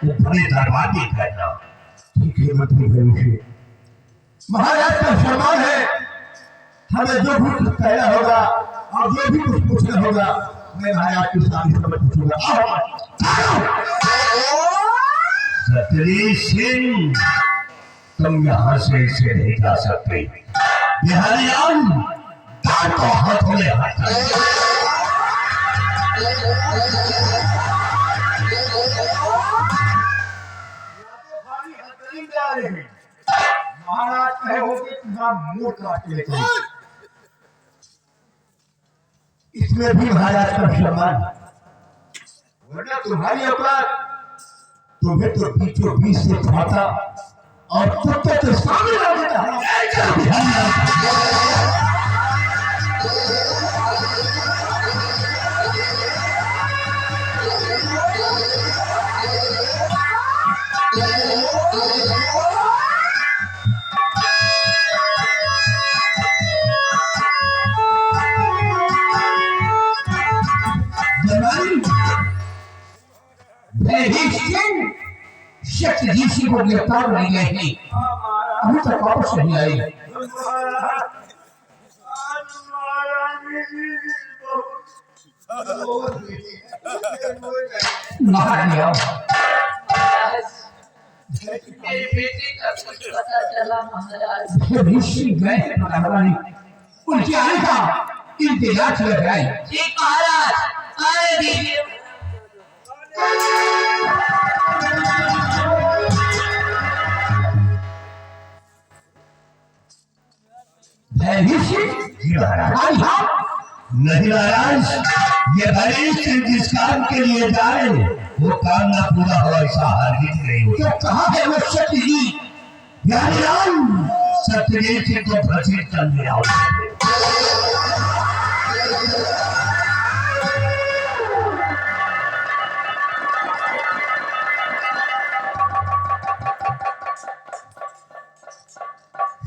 वो बड़े दरबार में बैठा। ठीक है मंत्री भविष्य, महाराज का फरमान है, हमें जो भी कुछ कहना होगा और जो भी कुछ पूछना होगा मैं महाराज के सामने सब पूछूंगा। सतरी सिंह, तुम यहाँ से इसे नहीं जा सकते। बिहारियान, दांत को हाथों में हाथ महाराज कहे होगे तुम्हारा मुंह काट के लेकर, इसमें भी महाराज का सम्मान, वरना तुम्हारी औकात तुम्हें तो बीचों बीच से खाता और कुत्ते के सामने ला देता है। शक्ति को गिरफ्तार नहीं गए हैं, अभी तक वापस नहीं आई। महारानी आओ। मेरी बेटी का कुछ पता चला महाराज? ऋषि गए हैं महारानी, उनके आने का इंतजार चल रहा है। ठीक महाराज, आने दीजिए। नहीं महाराज, ये भले से जिस काम के लिए जाए वो काम ना पूरा हो ऐसा हरगिज नहीं होता। तो कहाँ है वो सत्यजीत? सत्यजीत सिंह को घसीट कर ले आओ।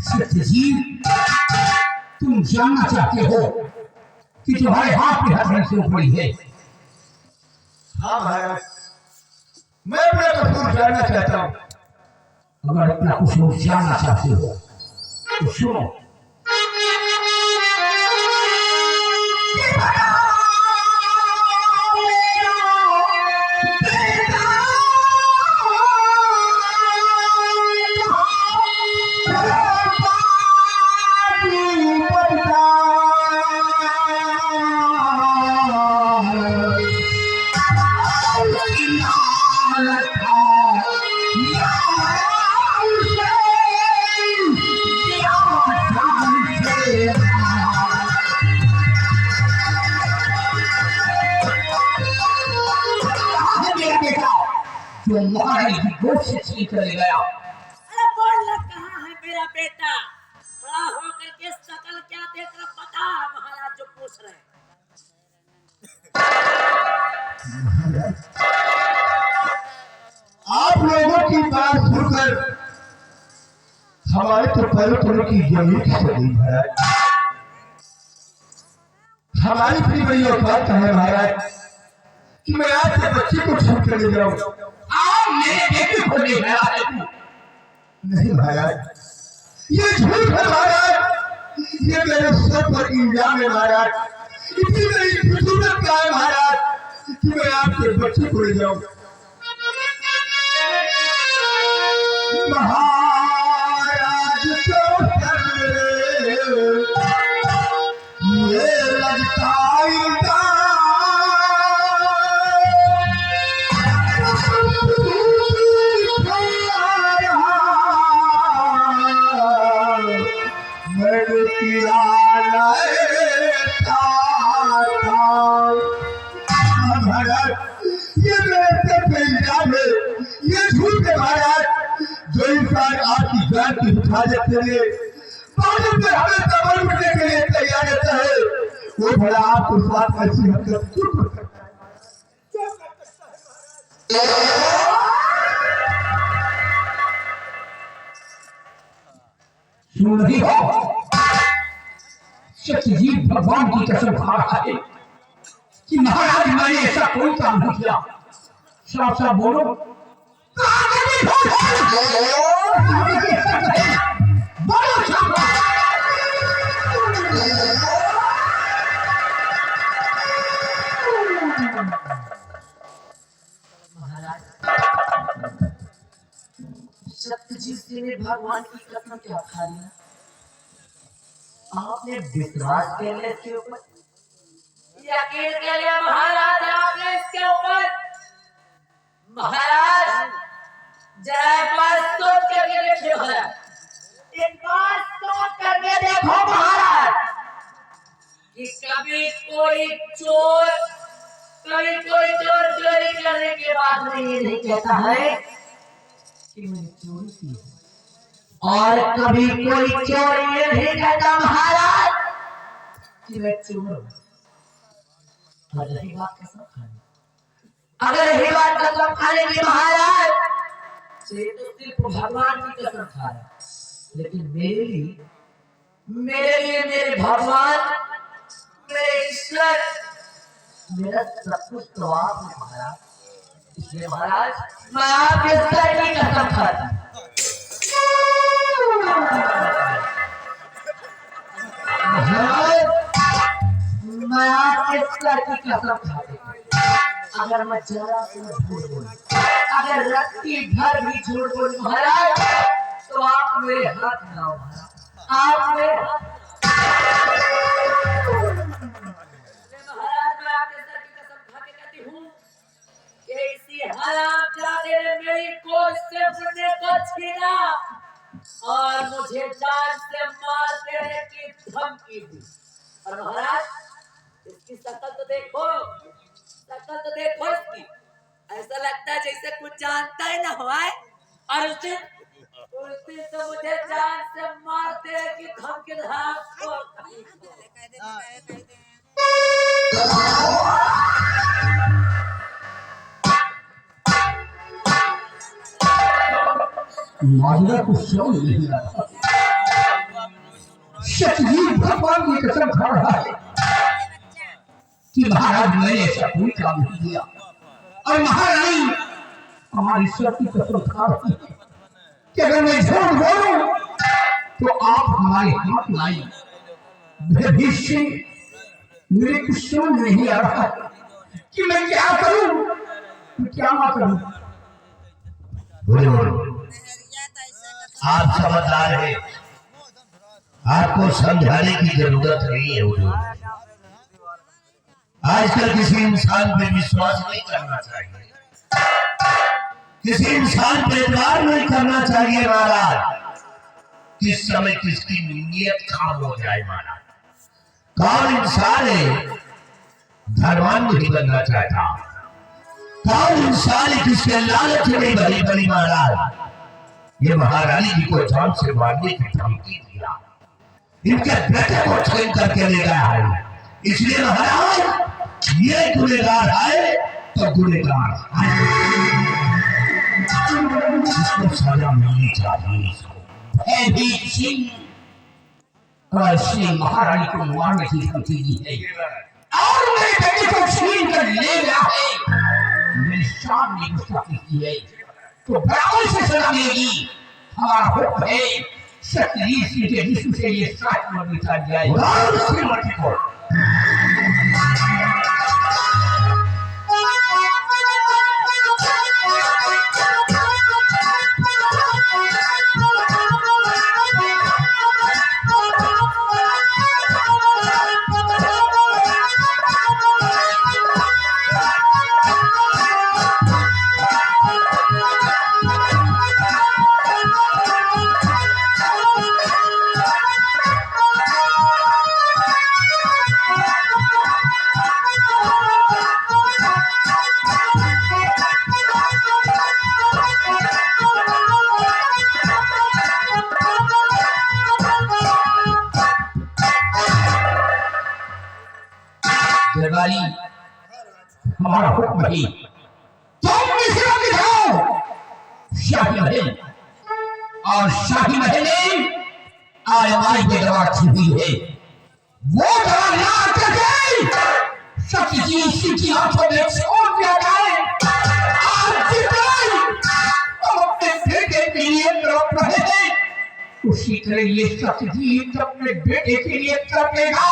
सत्यजीत, तुम जानना चाहते हो कि तुम्हारे हाथ में हथकड़ी से पड़ी है? हाँ महाराज, मैं अपना कसूर जानना चाहता हूँ। अगर अपना कसूर जानना चाहते हो तो सुनो। जो महारानी की गोद से छीन कर ले गया। अरे बोल ना, कहाँ है मेरा बेटा? खड़ा होकर के शकल क्या देख रहा, पता महाराज जो पूछ रहे हैं। आप लोगों की बात सुनकर हमारे तो पैरों पैरों की जमीन खिसक गई महाराज। हमारी भी बड़ी औकात है महाराज कि मैं आज से बच्चे को छूट कर ले जाऊं। मेरे बेटे को ले गया है तू। नहीं महाराज, ये झूठ है महाराज, ये मेरे सर पर इल्जाम है महाराज। इतनी मेरी फितूरत क्या है महाराज कि मैं आपके बच्चे को ले जाऊं। महाराज तो ये लगता ये मेरे पे इल्जाम है, ये झूठ है महाराज। जो इंसान आपकी जान की हिफाजत के लिए बाद में हमें कबर उठने के लिए तैयार रहता है, वो भला आपके साथ ऐसी हरकत क्यों कर सकता है? सुन रही हो? सत्यजीत भगवान की कसम खा रहा है कि महाराज मैंने ऐसा कोई काम नहीं किया। साफ साफ बोलो झूठ है बड़ा छापा महाराज सत्यजीत सिंह ने भगवान की कसम क्या खा लिया? आपने विश्वास कर लिया इसके ऊपर, यकीन कर लिया महाराज आपने इसके ऊपर। महाराज जरा एक बार सोच करके देखिए महाराज, एक बार सोच करके देखो महाराज कि कभी कोई चोर चोरी करने के बाद में ये नहीं कहता है कि मैंने चोरी की है, और कभी कोई चोर ये नहीं कहता महाराज कि मैं चोर हूं। और रही बात कसम खाने, अगर रही बात कसम खाने की महाराज तो ये तो सिर्फ भगवान की कसम खा रहा है, लेकिन मेरे लिए मेरे भगवान, मेरे ईश्वर, मेरा सब कुछ तो आप है महाराज। इसलिए महाराज मैं आपके सर की कसम खाता हूं। मैं आपके सर की कसम खाता हूं, अगर मैं जरा सा झूठ बोलूं, अगर रत्ती भर भी झूठ बोलूं महाराज, तो आप मेरे हाथ में आओ महाराज, आप मेरे हाथ। महाराज मैं आपके सर की कसम खा के कहती हूँ कि इसी हरामजादे ने मेरी गोद से मुझे को छीना और मुझे जान से मार देने की धमकी दी। और महाराज इसकी शक्ल तो देखो इसकी, ऐसा लगता है जैसे कुछ जानता ही ना हुआ है, और उस दिन तो मुझे जान से मार देने की धमकी दी। माजरा को समझ नहीं आ रहा। सतजीत भगवान की कसम खा रहा है कि महाराज मैंने ऐसा कोई काम नहीं किया, और महारानी हमारी सर की कसम खा रही है कि अगर मैं झूठ बोलूं तो आप हमारे हाथ लाई। भविष्य मेरे कुछ समझ नहीं आ रहा कि मैं क्या करूं, क्या ना करूं। आप समझदार हैं, आपको समझाने की जरूरत नहीं है। आजकल किसी इंसान पे विश्वास नहीं करना चाहिए, किसी इंसान पे इतबार नहीं करना चाहिए महाराज। किस समय किसकी नीयत खराब हो जाए महाराज। कौन इंसान है धनवान नहीं बनना चाहता, कौन इंसान है किसके लालच नहीं भरी भरी महाराज। ये महारानी जी को जान से मारने की धमकी दिया, इनके बेटे को छीन करके ले गया है। इसलिए महाराज ये गुनेगार है तो गुनेगार है, इसको सजा मिलनी चाहिए। भयभीत सिंह और श्री महारानी को मारने की धमकी दी है और मेरे बेटे को छीन कर ले गया है। मेरे सामने गुस्ताखी की है तो बराबर से सजा मिलेगी। हमारा हुक्म है सतजीत सिंह के जिस्म से ये साथ मरनी चाहिए। दरबारी हमारा हुक्म है, तुम मिश्रा दिखाओ शाही महल, और शाही महल में आलमारी में दवा छिपी है। वो दवा ला करके सतजीत सिंह की आंखों में छोड़ दिया जाए। आज जितना हम अपने तरह ये सत्यजीत अपने बेटे के लिए तड़पेगा,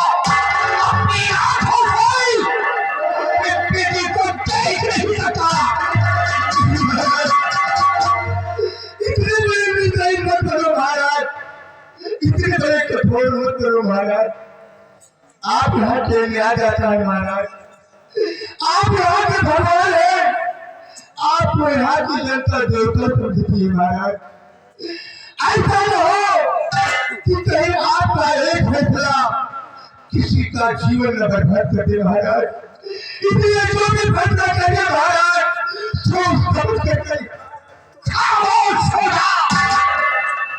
अपनी आंखों से अपने बेटे को देख नहीं सका। इतने बड़े निर्दयी मत करो महाराज, इतने बड़े कठोर मत करो महाराज। आप यहाँ के लिए आ जाता है महाराज, आप यहाँ के भगवान है, आपको यहाँ की जनता देवता समझती है महाराज। ऐसा न हो कि कहीं आपका एक फैसला किसी का जीवन न बर्बाद कर दे महाराज, इसलिए जो भी फैसला करिए महाराज सोच समझ कर करिए। खामोश हो जा,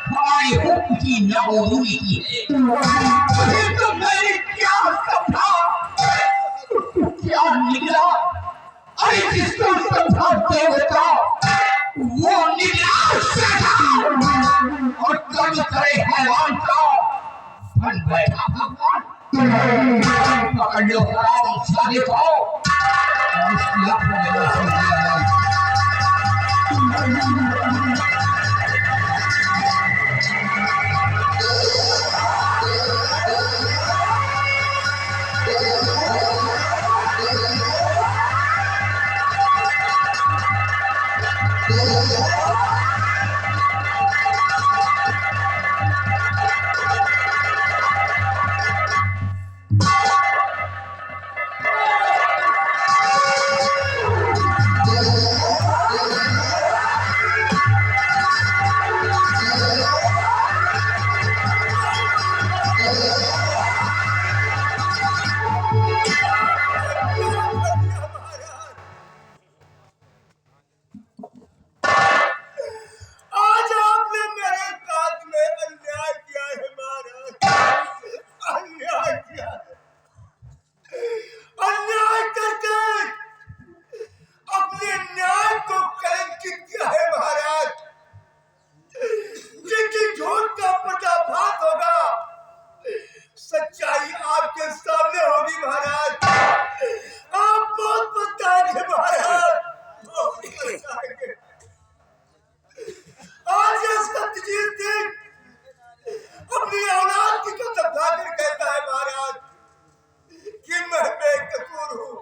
हमारी हुक्म की नाउजूरी की है। मुझे तो मैंने क्या समझा, उसको क्या निकला। अरे जिसको समझाते होता वो निराश था और कर्म करे हैवान का बन बैठा भगवान। पकड़ लो हराम साले को और इसकी आंखों में रोशनी दिया जाए। सच्चाई आपके सामने होगी महाराज, आप बहुत बताएंगे महाराज, बहुत बताएंगे। आज ये सत्यजीत सिंह अपनी औलाद की कसम खाकर कहता है महाराज कि मैं बेकसूर हूँ,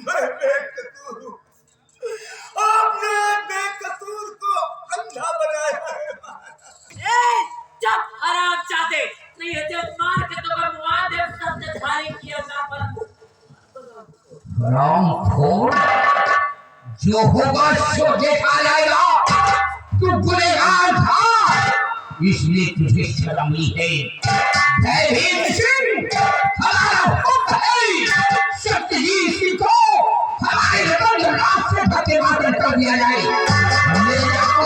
मैं बेकसूर हूँ। आपने बेकसूर को अंधा बनाया है महाराज। जब हराम चाहते नहीं है, जब मार के तो मुआद है शब्द धारी किया ना पर हरामखोर, जो होगा सो देखा जाएगा। तू गुनहगार था इसलिए तुझे शर्म नहीं है। भयभीत सिंह हमारा हुक्म है, सत्यजीत सिंह को हमारे रंग रात से फतेहबाद कर दिया जाए। ले जाओ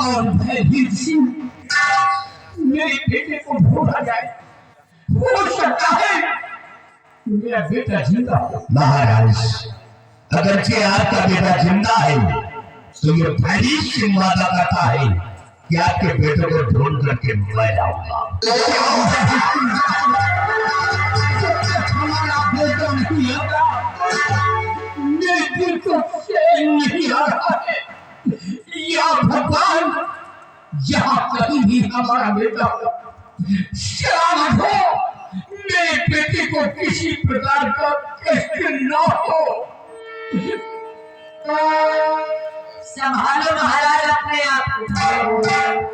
और भयभीत सिंह मेरे बेटे को ढूंढा जाए। हो सकता है मेरा बेटा जिंदा हो। महाराज, अगरचे आपका बेटा जिंदा है तो ये भयभीत सिंह वादा करता है कि आपके बेटे को ढूंढ करके मैं लाऊंगा। हमारा बेटा नहीं आता, मेरे दिल को चैन नहीं आ रहा है। या भगवान, यहाँ कहीं भी हमारा बेटा सलामत हो, मेरे बेटे को किसी प्रकार का कष्ट न हो। संभालो महाराज अपने आप को,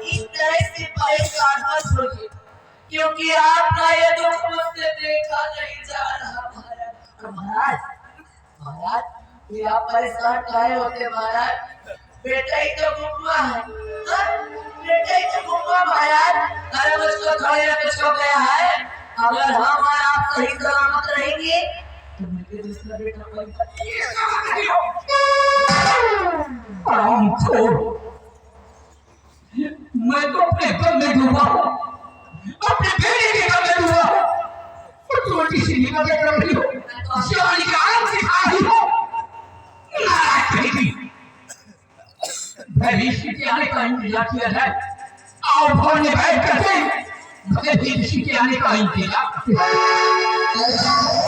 इस तरह से परेशान मत होइए, क्योंकि आपका ये दुख मुझसे देखा नहीं जा रहा महाराज। और महाराज, महाराज ये आप परेशान काहे होते महाराज? बेटा ही तो गुम्मा है, बेटा ही तो गुम्मा महाराज। अरे मुझको थोड़ी ना कुछ हो गया है, अगर हम और आप सही सलामत रहेंगे तो मेरे दूसरा बेटा कोई मैं तो अपने गम में डूबा हूँ, अपने बेटे के गम में डूबा हूँ, और तुम उल्टी सीधी बातें कर रही हो, शिवानी का आराम सिखा रही हो। नाराज करेगी, भविष्य के आने का इंतजार किया जाए। आओ भवन में बैठ करके मैं भी किसी के आने का इंतजार करते